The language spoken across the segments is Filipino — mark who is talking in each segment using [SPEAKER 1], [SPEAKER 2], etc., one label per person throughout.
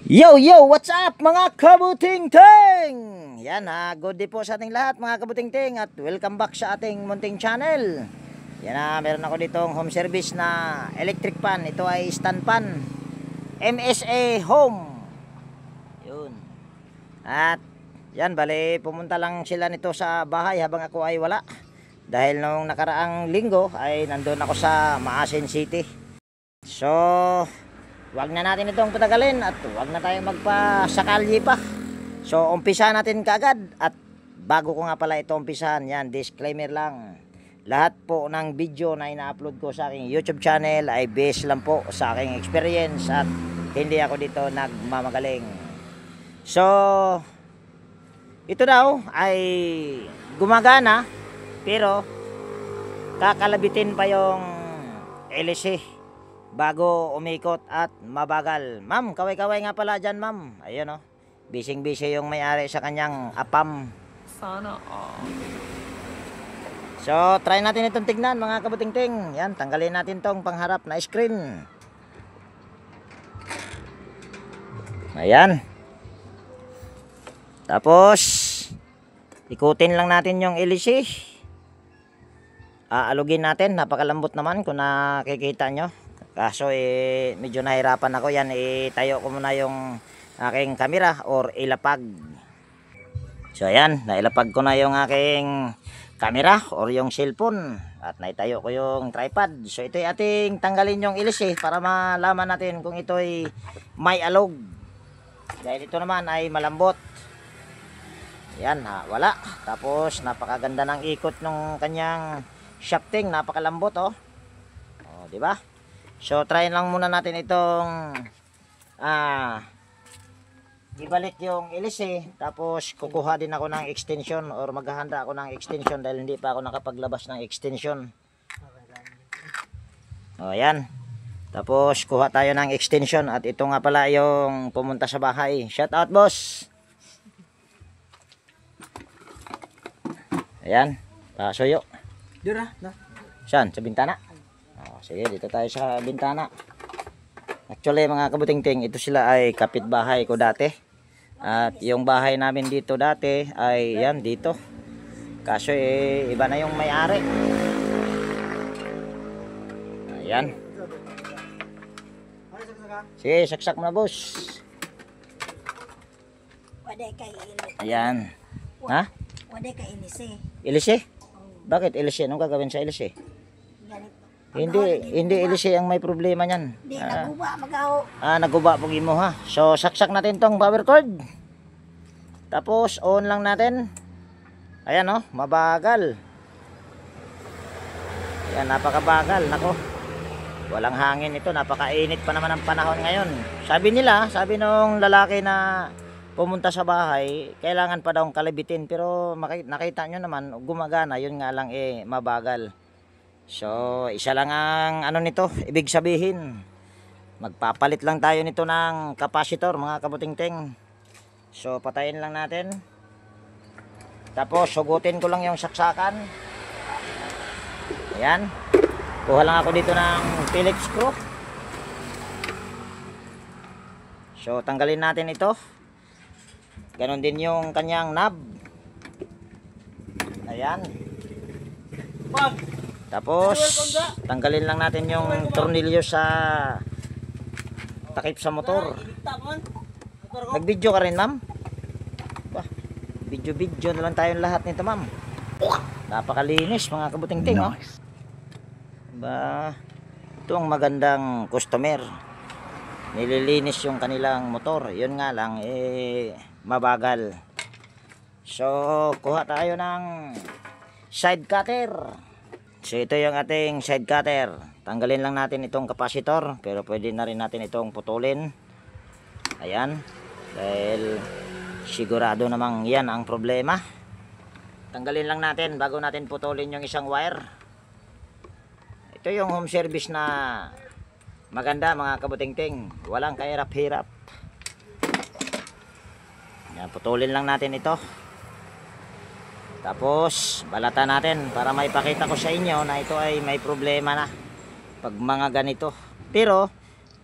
[SPEAKER 1] Yo, yo! What's up mga kabuting-ting? Yan good day po sa ating lahat mga kabuting-ting at welcome back sa ating munting channel. Yan meron ako ditong home service na electric pan. Ito ay stand pan MSA Home. Yun. At yan, bali pumunta lang sila nito sa bahay habang ako ay wala. Dahil nung nakaraang linggo ay nandun ako sa Maasin City. So wag na natin itong patagalin at wag na tayong magpasakalye pa. So umpisa natin kaagad. At bago ko nga pala ito umpisahan, yan, disclaimer lang. Lahat po ng video na ina-upload ko sa aking YouTube channel ay based lang po sa aking experience at hindi ako dito nagmamagaling. So ito daw ay gumagana pero kakalabitin pa yung LC bago umikot at mabagal. Ma'am, kaway-kaway nga pala dyan, ma'am. Ayun bising-busy yung may-ari sa kanyang apam.
[SPEAKER 2] Sana
[SPEAKER 1] So, try natin itong tignan mga kabuting-ting. Yan, tanggalin natin tong pangharap na screen. Ayan. Tapos ikutin lang natin yung LC. Aalugin natin, napakalambot naman kung nakikita nyo. Kaso medyo nahirapan ako. Yan, itayo ko muna yung aking camera or ilapag. So ayan, nailapag ko na yung aking camera or yung cellphone at naitayo ko yung tripod. So ito ay ating tanggalin yung LC para malaman natin kung ito ay may alog. Dahil ito naman ay malambot. Yan, wala. Tapos napakaganda ng ikot ng kanyang shafting, napakalambot di ba? So try lang muna natin itong ibalik yung LC. Tapos kukuha din ako ng extension or maghahanda ako ng extension dahil hindi pa ako nakapaglabas ng extension. Ayan. Tapos kuha tayo ng extension at ito nga pala yung pumunta sa bahay. Shout out, boss. Ayan, pasuyo.
[SPEAKER 2] Dura,
[SPEAKER 1] Saan? Sa bintana? Sige, dito tayo sa bintana. Actually mga kabuting-ting, ito sila ay kapitbahay ko dati. At yung bahay namin dito dati ay yan dito. Kaso iba na yung may-ari. Ayan. Sige, saksak mo na, boss. Ayan. Ha?
[SPEAKER 3] Wala ka ilisi.
[SPEAKER 1] LC? Bakit LC? Anong gagawin sa LC? Hindi LC ang may problema niyan.
[SPEAKER 3] Hindi, naguba magaw.
[SPEAKER 1] Naguba po mo ha. So saksak natin tong power cord. Tapos on lang natin. Ayan mabagal. Ayan, napakabagal. Nako. Walang hangin ito, napakainit pa naman ang panahon ngayon. Sabi nung lalaki na pumunta sa bahay, kailangan pa daw kalabitin, pero nakita nyo naman gumagana, yun nga lang mabagal. So isa lang ang nito, ibig sabihin magpapalit lang tayo nito ng capacitor mga kabuting-ting. So patayin lang natin, tapos sugutin ko lang yung saksakan. Ayan, kuha lang ako dito ng Phillips screw. So tanggalin natin ito. Ganon din yung kanyang knob. Ayan. Tapos tanggalin lang natin yung tornilyo sa takip sa motor. Nag-video ka rin, ma'am? Video na lang tayong lahat nito, ma'am. Napakalinis mga kabuting-ting. Nice. Ito ang magandang customer. Nililinis yung kanilang motor. Yun nga lang mabagal. So kuha tayo ng side cutter. So ito yung ating side cutter. Tanggalin lang natin itong capacitor, pero pwede na rin natin itong putulin. Ayan, dahil sigurado namang yan ang problema. Tanggalin lang natin bago natin putulin yung isang wire. Ito yung home service na maganda mga kabuting-ting, walang kahirap-hirap. Yan, putulin lang natin ito. Tapos balatan natin para maipakita ko sa inyo na ito ay may problema na pag mga ganito. Pero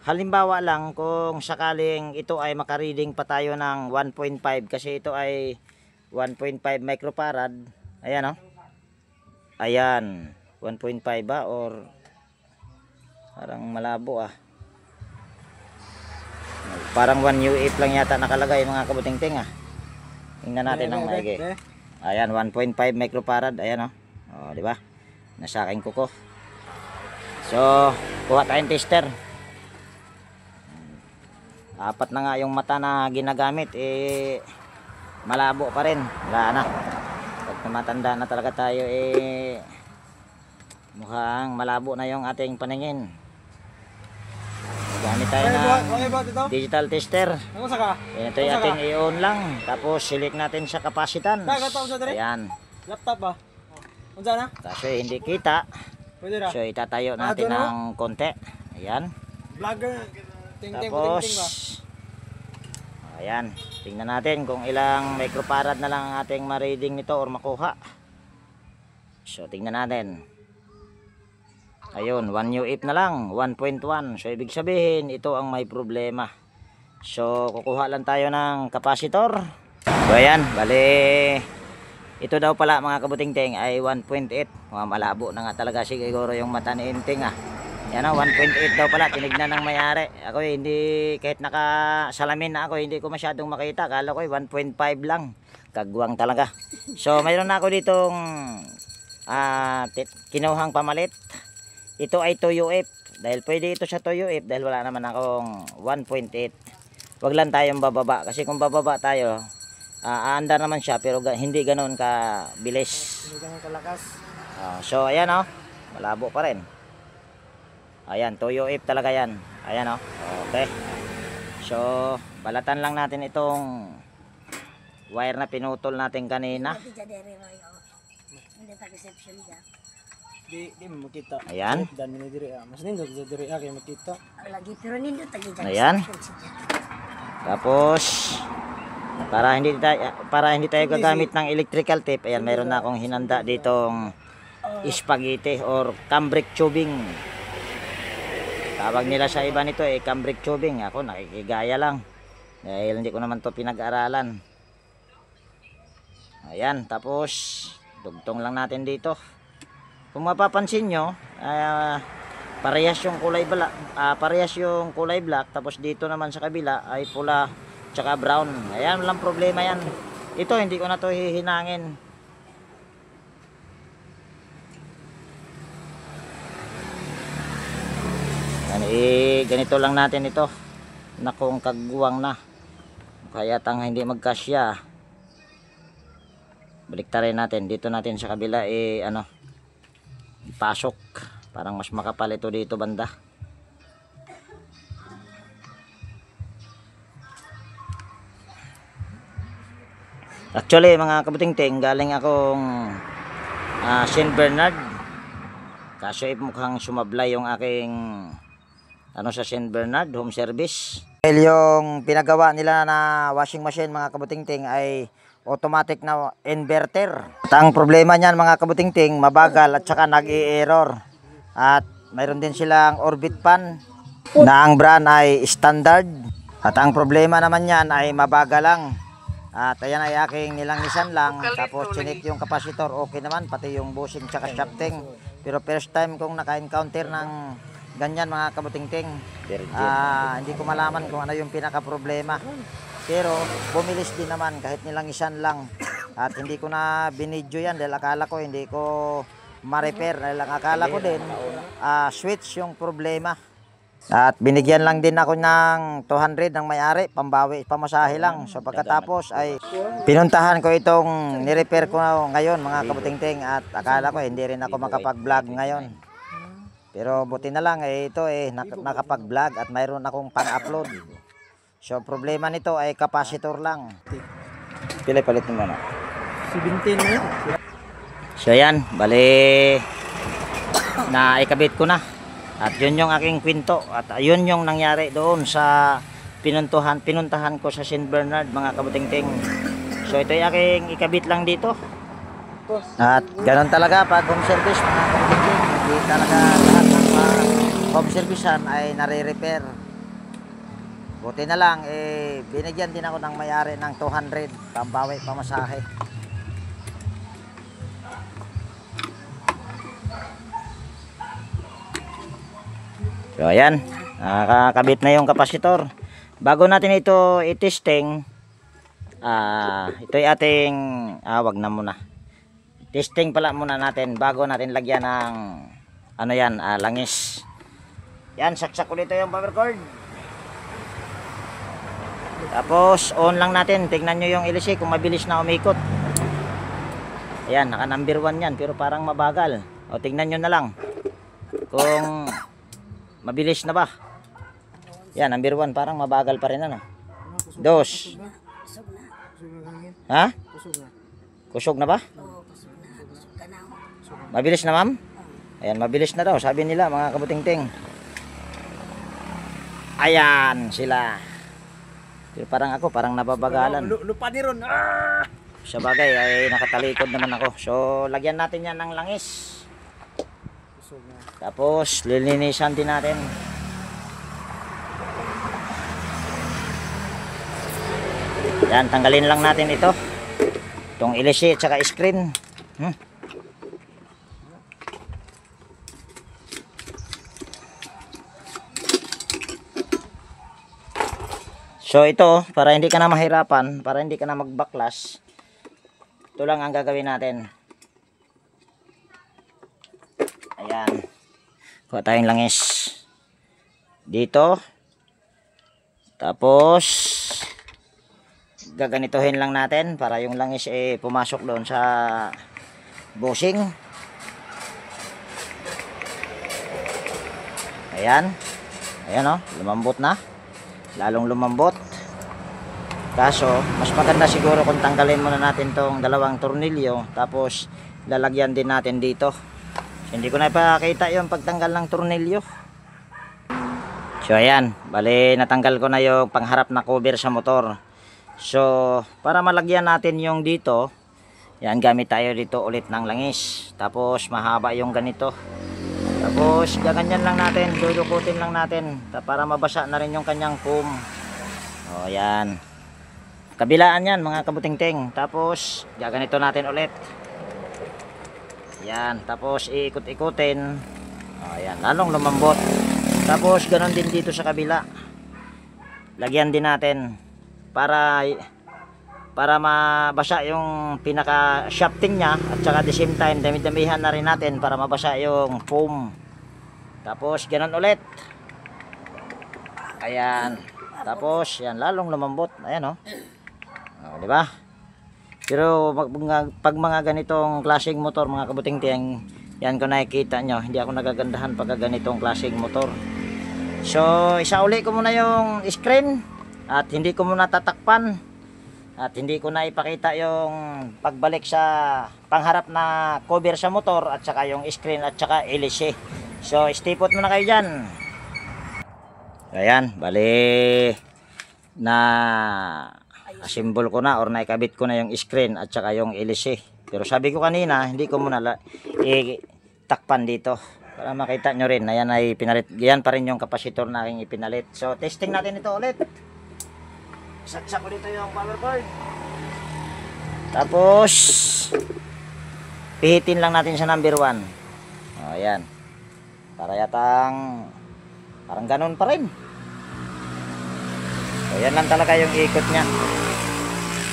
[SPEAKER 1] halimbawa lang kung sakaling ito ay makareading pa tayo ng 1.5 kasi ito ay 1.5 microfarad. Ayan, oh. Ayan, 1.5 ba or parang malabo ah. Parang 1 UF lang yata nakalagay mga kabuting-ting ah. Tingnan natin ng maigi. Ayan, 1.5 microfarad. Ayan, oh. Oh, di ba? Nasa aking kuko. So, kuha tayong tester. Apat na nga yung mata na ginagamit, eh malabo pa rin. Wala na. Pag tumatanda na talaga tayo, eh mukhang malabo na yung ating paningin. Gamit tayo ng digital tester. Ito yung ating i-on lang. Tapos select natin sa capacitance. Ayan.
[SPEAKER 2] Laptop ba? Unsa na?
[SPEAKER 1] Kasi hindi kita.
[SPEAKER 2] Pwede ra.
[SPEAKER 1] So itatayo natin ng konti. Ayan.
[SPEAKER 2] Vlogger. Ting-ting
[SPEAKER 1] Tapos
[SPEAKER 2] ting ba?
[SPEAKER 1] ayan. Tingnan natin kung ilang microfarad na lang ang ating ma-reading nito or makuha. So tingnan natin. Ayun, 1 UF na lang, 1.1. So ibig sabihin, ito ang may problema. So kukuha lang tayo ng kapasitor. So ayan, bali ito daw pala mga kabuting-ting ay 1.8. Mga malabo na nga talaga siguro yung mata ni Inting ah. Yan o, 1.8 daw pala, tinignan ng mayari. Ako hindi, kahit nakasalamin na ako, hindi ko masyadong makita. Akala ko 1.5 lang. Kagwang talaga. So mayroon na ako ditong kinuhang pamalit. Ito ay 2 UF. Dahil pwede ito sa 2 UF dahil wala naman akong 1.8. Wag lang tayong bababa. Kasi kung bababa tayo, aandar naman siya pero hindi ganoon ka bilis.
[SPEAKER 2] Hindi ganun kalakas.
[SPEAKER 1] So ayan o, malabo pa rin. Ayan, 2 UF talaga yan. Ayan o, okay. So balatan lang natin itong wire na pinutol natin kanina.
[SPEAKER 3] Hindi ta reception dyan.
[SPEAKER 2] Di mo makita.
[SPEAKER 1] Ayan.
[SPEAKER 2] Dan ni diri ah. Mas nindot sa diri kay makita.
[SPEAKER 3] Lagi pero nindo tagi dyan.
[SPEAKER 1] Ayan. Tapos para hindi tayo gagamit ng electrical tape, ayan, mayroon na akong hinanda ditong spaghetti or cambric tubing. Tawag nila sa iba nito eh cambric tubing. Ako nakikigaya lang dahil hindi ko naman to pinag-aralan. Ayan, tapos dugtong lang natin dito. Kung mapapansin nyo, parehas yung kulay black, tapos dito naman sa kabila ay pula tsaka brown. Ayan, walang problema yan. Ito hindi ko na to hihinangin. Ganito lang natin ito. Nakong kagwang na. Kaya tang hindi magkasya. Baliktarin natin. Dito natin sa kabila pasok. Parang mas makapal ito dito banda. Actually mga kabuting-ting, galing akong Saint Bernard. Kaso mukhang sumablay yung aking sa Saint Bernard home service. Yung pinagawa nila na washing machine mga kabuting-ting ay automatic na inverter. At ang problema niyan mga kabuting-ting, mabagal at saka nag-i-error. At mayroon din silang orbit fan na ang brand ay standard. At ang problema naman niyan ay mabagal lang. At ayan ay aking nilangisan lang. Tapos chinik yung kapasitor, okay naman. Pati yung bushing tsaka shafting. Pero first time kong naka-encounter ng ganyan mga kabuting-ting. Hindi ko malaman kung ano yung pinaka-problema. Pero bumilis din naman kahit nilangisan lang. At hindi ko na binidyo yan dahil akala ko hindi ko ma-repair. Dahil akala ko din switch yung problema. At binigyan lang din ako ng 200 ng may-ari, pambawi, pamasahe lang. So pagkatapos ay pinuntahan ko itong ni-repair ko ngayon mga kabuting-ting. At akala ko hindi rin ako makapag-vlog ngayon. Pero buti na lang ito nakapag-vlog at mayroon akong pang-upload. So problema nito ay kapasitor lang. Pila palit mo na?
[SPEAKER 2] 17 na yun.
[SPEAKER 1] So yan, bali na ikabit ko na. At yun yung aking kwento. At yun yung nangyari doon sa pinuntahan ko sa Saint Bernard mga kabuting-ting. So ito yung aking ikabit lang dito. At ganun talaga pag home service mga kabuting-ting. Hindi talaga lahat ng home servicean ay nare-repair. Buti na lang, binigyan din ako ng may-ari ng 200 pambawi pamasahe. So ayan, nakakabit na yung kapasitor. Bago natin ito i-testing, ito ay ating, wag na muna. Testing pala muna natin bago natin lagyan ng, ano yan, langis. Yan, saksak ko dito yung power cord. Tapos on lang natin, tingnan nyo yung LC kung mabilis na umikot. Ayan, naka number 1 yan pero parang mabagal. O tingnan nyo na lang kung mabilis na ba. Yan, number 1 parang mabagal pa rin ano. Dos.
[SPEAKER 3] Kusog na.
[SPEAKER 1] Ha?
[SPEAKER 2] Kusog na.
[SPEAKER 1] Kusog na ba?
[SPEAKER 3] Oo, kusog na. Kusog ka na ako.
[SPEAKER 1] Mabilis na, ma'am? Ayan, mabilis na daw sabi nila mga kabutingting. Ayan sila. Pero parang ako, parang nababagalan.
[SPEAKER 2] Lupa ni Ron.
[SPEAKER 1] Sa bagay ay nakatalikod naman ako. So lagyan natin yan ng langis.
[SPEAKER 2] Kusog na.
[SPEAKER 1] Tapos lilinisan din natin. Yan, tanggalin lang natin ito. Itong LC at saka screen. So ito, para hindi ka na mahirapan, para hindi ka na magbaklas, ito lang ang gagawin natin. Ayan. Kuha tayong langis. Dito. Tapos, gaganituhin lang natin para yung langis pumasok doon sa bushing. Ayan. Ayan o, lumambot na. Lalong lumambot. Kaso mas maganda siguro kung tanggalin muna natin tong dalawang tornilyo tapos lalagyan din natin dito. Hindi ko na ipakita yung pagtanggal ng tornilyo. So ayan, bali natanggal ko na yung pangharap na cover sa motor. So para malagyan natin yung dito, yan, gamit tayo dito ulit ng langis. Tapos mahaba yung ganito. Tapos gaganyan lang natin, dudukutin lang natin para mabasa na rin yung kanyang foam. O yan. Kabilaan yan mga kabutingting. Tapos gaganito natin ulit. Yan, tapos iikot-ikutin. O yan, lalong lumambot. Tapos ganon din dito sa kabila. Lagyan din natin para mabasa yung pinaka shafting nya at saka the same time dami-damihan na rin natin para mabasa yung foam. Tapos ganun ulit. Ayan. Tapos yan, lalong lumambot. Ayan di ba? Pero pag mga ganitong klaseng motor mga kabutingting, yan ko nakikita nyo, hindi ako nagagandahan pag ganitong klaseng motor. So isauli ko muna yung screen at hindi ko muna tatakpan. At hindi ko na ipakita yung pagbalik sa pangharap na cover sa motor at saka yung screen at saka LC. So stipot muna kayo dyan. Ayan, bali na assemble ko na or naikabit ko na yung screen at saka yung LC. Pero sabi ko kanina, hindi ko muna takpan dito para makita nyo rin na yan ay pinalit. Yan pa rin yung kapasitor na aking ipinalit. So testing natin ito ulit. Saksak ko dito yung power cord. Tapos pihitin lang natin sa number 1. Ayan. Para yatang parang ganun pa rin. So yan lang talaga yung ikot nya.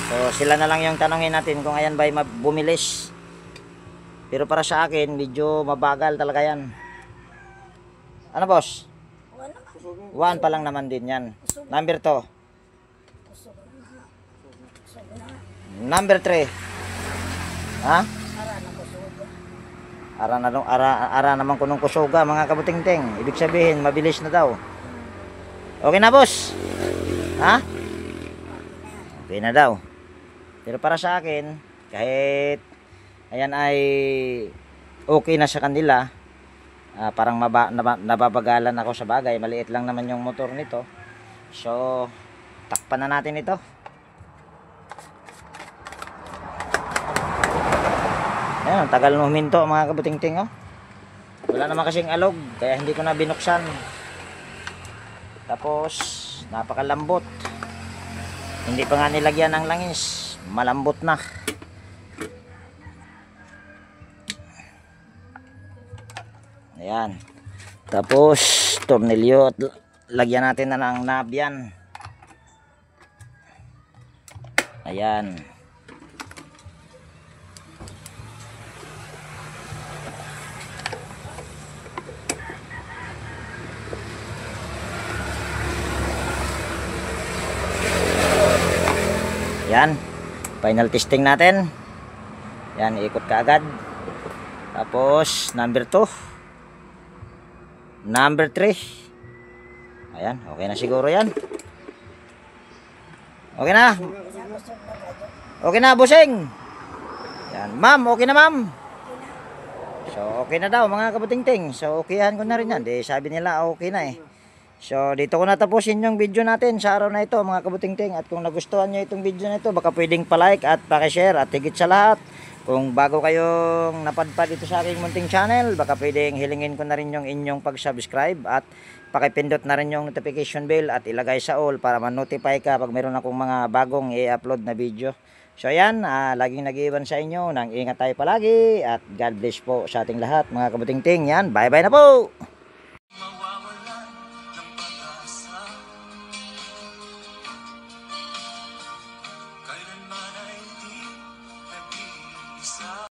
[SPEAKER 1] So sila na lang yung tanongin natin kung ayan ba ay bumilis. Pero para sa akin medyo mabagal talaga yan. Ano boss? 1 pa lang naman din yan. Number 2. Number 3. Ha? Ara naman kunong kusuga mga kabutingting. Ibig sabihin mabilis na daw. Okay na boss? Ha? Okay na daw. Pero para sa akin, kahit ayan ay okay na sa kanila, parang nababagalan ako sa bagay. Maliit lang naman yung motor nito. So takpan na natin ito. Ayan, tagal na huminto mga kabutingting. Wala naman kasing alog, kaya hindi ko na binuksan. Tapos napakalambot. Hindi pa nga nilagyan ng langis, malambot na. Ayan. Tapos tornilyo at lagyan natin na ng knob yan. Ayan. Yan, final testing natin. Yan, ikot ka agad. Tapos number 2, number 3. Ayan, okay na siguro yan. Okay na. Okay na, bossing. Yan, ma'am, okay na ma'am. So okay na daw mga kabutingting. So okayan ko na rin yan. Di sabi nila okay na eh. So dito ko natapusin yung video natin sa araw na ito mga kabutingting. At kung nagustuhan nyo itong video na ito, baka pwedeng pa-like at pa-share. At higit sa lahat, kung bago kayong napadpad dito sa aking munting channel, baka pwedeng hilingin ko na rin yung inyong pag-subscribe. At pakipindot na rin yung notification bell at ilagay sa all para ma-notify ka pag meron akong mga bagong i-upload na video. So yan, laging nag-iwan sa inyo. Nang ingat tayo palagi at God bless po sa ating lahat mga kabutingting. Yan, bye bye na po!